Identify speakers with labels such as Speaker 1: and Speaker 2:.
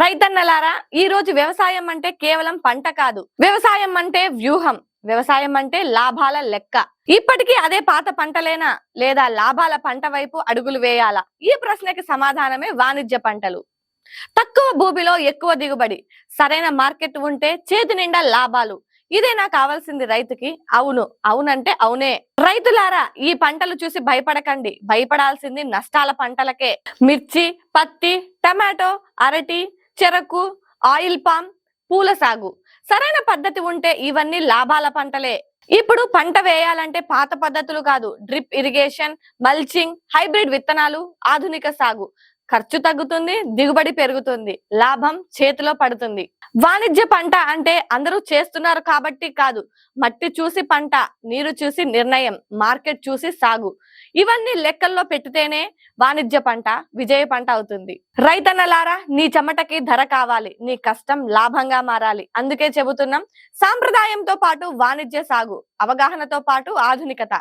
Speaker 1: రైతన్నలారా, ఈ రోజు వ్యవసాయం అంటే కేవలం పంట కాదు. వ్యవసాయం అంటే వ్యూహం. వ్యవసాయం అంటే లాభాల లెక్క. ఇప్పటికీ అదే పాత పంటలేనా, లేదా లాభాల పంట వైపు అడుగులు వేయాలా? ఈ ప్రశ్నకి సమాధానమే వాణిజ్య పంటలు. తక్కువ భూమిలో ఎక్కువ దిగుబడి, సరైన మార్కెట్ ఉంటే చేతి నిండా లాభాలు. ఇదేనా కావాల్సింది రైతుకి? అవును, అవునంటే అవునే. రైతులారా, ఈ పంటలు చూసి భయపడకండి. భయపడాల్సింది నష్టాల పంటలకే. మిర్చి, పత్తి, టమాటో, అరటి, చెరకు, ఆయిల్ పామ్, పూల సాగు. సరైన పద్ధతి ఉంటే ఇవన్నీ లాభాల పంటలే. ఇప్పుడు పంట వేయాలంటే పాత పద్ధతులు కాదు, డ్రిప్ ఇరిగేషన్, మల్చింగ్, హైబ్రిడ్ విత్తనాలు, ఆధునిక సాగు. ఖర్చు తగ్గుతుంది, దిగుబడి పెరుగుతుంది, లాభం చేతిలో పడుతుంది. వాణిజ్య పంట అంటే అందరూ చేస్తున్నారు కాబట్టి కాదు. మట్టి చూసి పంట, నీరు చూసి నిర్ణయం, మార్కెట్ చూసి సాగు. ఇవన్నీ లెక్కల్లో పెట్టితేనే వాణిజ్య పంట విజయ పంట అవుతుంది. రైతన్నలారా, నీ చెమటకి ధర కావాలి, నీ కష్టం లాభంగా మారాలి. అందుకే చెబుతున్నాం, సాంప్రదాయంతో పాటు వాణిజ్య సాగు, అవగాహనతో పాటు ఆధునికత.